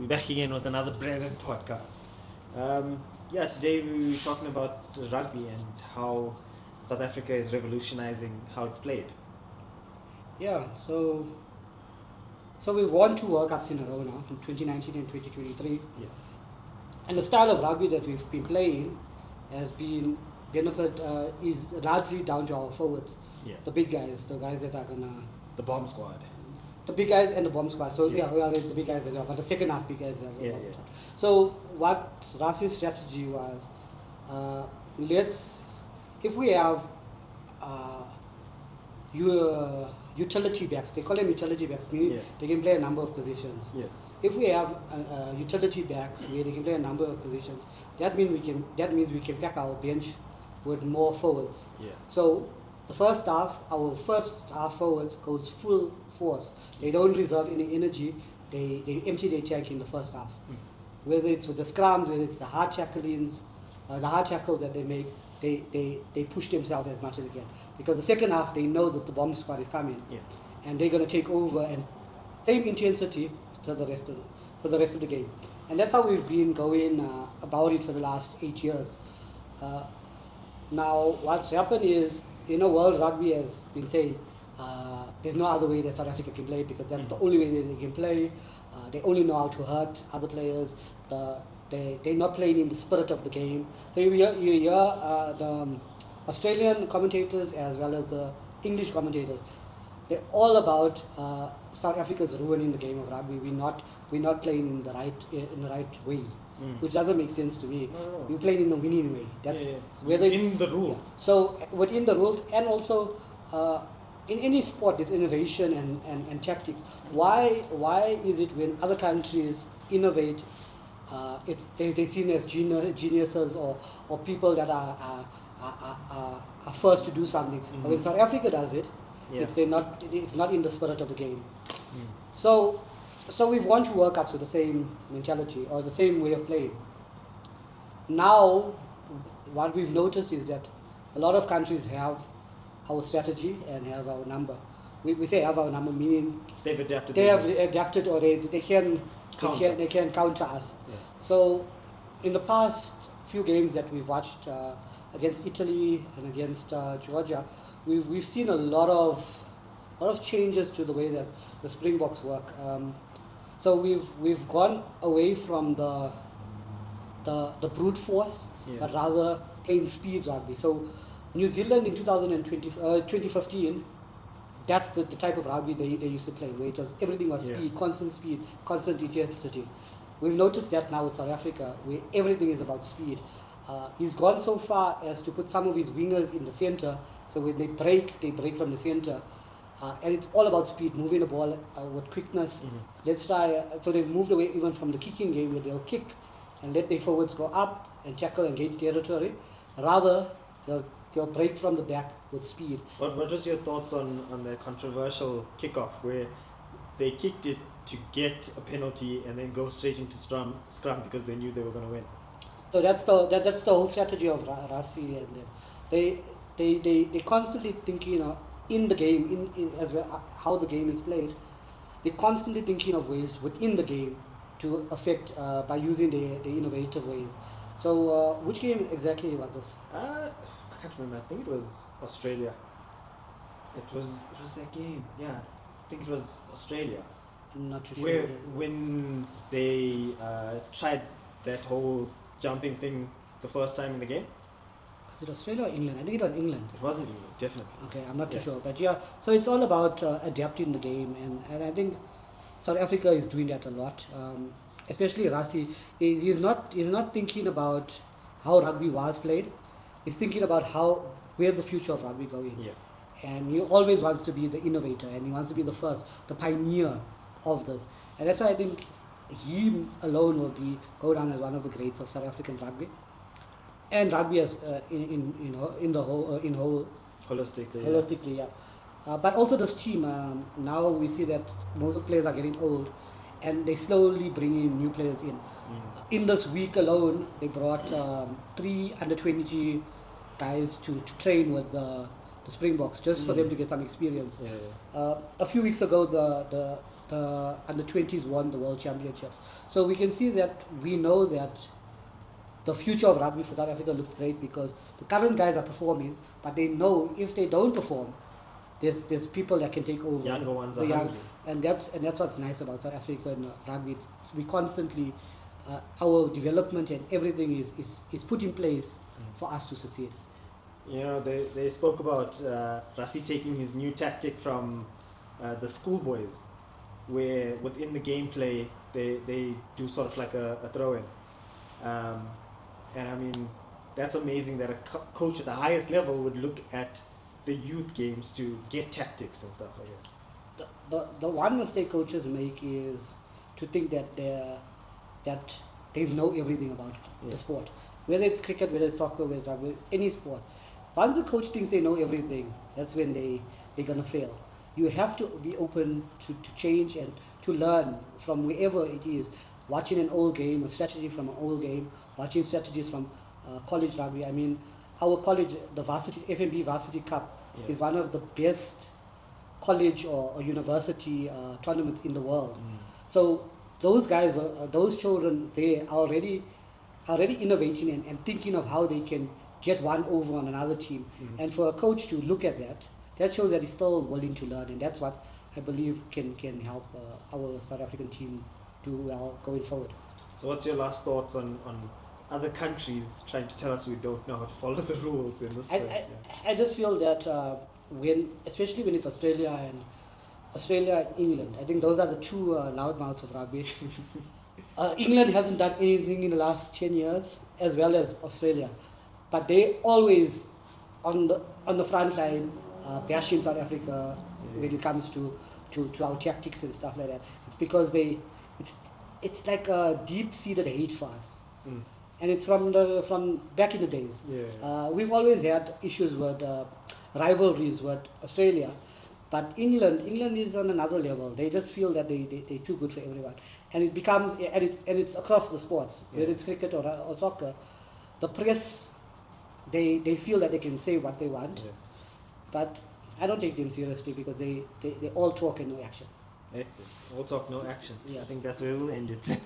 We're back again with another brilliant podcast. Today we're talking about rugby and how South Africa is revolutionizing how it's played. Yeah, so we've won 2 World Cups in a row now, in 2019 and 2023. Yeah. And the style of rugby that we've been playing has been is largely down to our forwards, Yeah. the big guys, the guys that are gonna, The bomb squad. the big guys and the bomb squad. So Yeah. well, the big guys as well, but the second half big guys as well. Yeah, yeah. So what Rasi's strategy was, if we have utility backs, they call them utility backs, meaning Yeah. they can play a number of positions. Yes. If we have utility backs where they can play a number of positions, that means we can pack our bench with more forwards. Yeah. So our first half forwards goes full force. They don't reserve any energy. They empty their tank in the first half. Whether it's with the scrums, whether it's the hard tackles that they make, they push themselves as much as they can. Because the second half, they know that the bomb squad is coming, Yeah. and they're going to take over and same intensity for the rest of the game. And that's how we've been going about it for the last 8 years. Now, what's happened is, World Rugby has been saying there's no other way that South Africa can play because that's the only way that they can play. They only know how to hurt other players. They're not playing in the spirit of the game. So you hear the Australian commentators as well as the English commentators. They're all about South Africa's ruining the game of rugby. We're not playing in the right way, which doesn't make sense to me. No. We're playing in the winning way. That's whether in the rules. Yeah. So within the rules, and also in any sport, there's innovation and tactics. Why is it when other countries innovate, they're seen as geniuses or people that are first to do something? But when South Africa does it, it's not in the spirit of the game. So we've won 2 World Cups with the same mentality or the same way of playing. Now, what we've noticed is that a lot of countries have our strategy and have our number. We say have our number, meaning They've adapted. they have adapted, or they can counter us. Yeah. So in the past few games that we've watched against Italy and against Georgia, we've seen a lot of changes to the way that the Springboks work. So we've gone away from the brute force, but rather playing speed rugby. So New Zealand in 2015, that's the type of rugby they used to play, where everything was speed, constant intensity. We've noticed that now with South Africa, where everything is about speed. He's gone so far as to put some of his wingers in the center, so when they break from the center. And it's all about speed, moving the ball with quickness. Let's try. So they've moved away even from the kicking game, where they'll kick and let their forwards go up and tackle and gain territory. Rather, they'll break from the back with speed. What was your thoughts on the controversial kickoff where they kicked it to get a penalty and then go straight into scrum because they knew they were going to win? So that's the whole strategy of Rasi and them. They constantly thinking in the game, in as well how the game is played. They're constantly thinking of ways within the game to affect by using the innovative ways. So which game exactly was this? I can't remember. I think it was Australia. It was that game. Yeah, I think it was Australia. I'm not too Where sure. when they tried that whole jumping thing the first time in the game. Was it Australia or England? I think it was England. It wasn't England, definitely. Okay, I'm not too sure, but yeah. So it's all about adapting the game, and I think South Africa is doing that a lot. Especially Rasi, he's not thinking about how rugby was played. He's thinking about where's the future of rugby going. Yeah. And he always wants to be the innovator, and he wants to be the first, the pioneer of this. And that's why I think he alone will go down as one of the greats of South African rugby, and rugby as in the whole Holistically. yeah. But also this team. Now we see that most of the players are getting old, and they slowly bring in new players in. In this week alone, they brought 3 under-20 guys to train with the Springboks, just for them to get some experience. A few weeks ago, the under-20s won the world championships. So we can see that we know that the future of rugby for South Africa looks great because the current guys are performing, but they know if they don't perform, there's people that can take over. Younger ones the are young, hungry. and that's what's nice about South African rugby. We constantly our development and everything is put in place for us to succeed. You know, they spoke about Rassie taking his new tactic from the schoolboys, where within the gameplay they do sort of like a throw-in. And I mean, that's amazing that a coach at the highest level would look at the youth games to get tactics and stuff like that. The one mistake coaches make is to think that they know everything about the sport, whether it's cricket, whether it's soccer, whether it's rugby, any sport. Once a coach thinks they know everything, that's when they're gonna fail. You have to be open to change and to learn from wherever it is. Watching an old game, a strategy from an old game, watching strategies from college rugby. I mean, our college, the varsity FMB Varsity Cup, is one of the best college or university tournaments in the world. So those guys, those children, they are already innovating and thinking of how they can get one over on another team. And for a coach to look at that shows that he's still willing to learn, and that's what I believe can help our South African team do well going forward. So what's your last thoughts on other countries trying to tell us we don't know how to follow the rules in this way? I just feel that especially when it's Australia and England, I think those are the two loudmouths of rugby. England hasn't done anything in the last 10 years, as well as Australia, but they always on the front line bashing South Africa when it comes to our tactics and stuff like that. It's because it's like a deep-seated hate for us, and it's from back in the days. We've always had issues with rivalries with Australia, but England is on another level. They just feel that they're too good for everyone, and it's across the sports, whether it's cricket or soccer. The press, they feel that they can say what they want, but I don't take them seriously because they all talk and no action. All talk, no action. I think that's where we'll end it.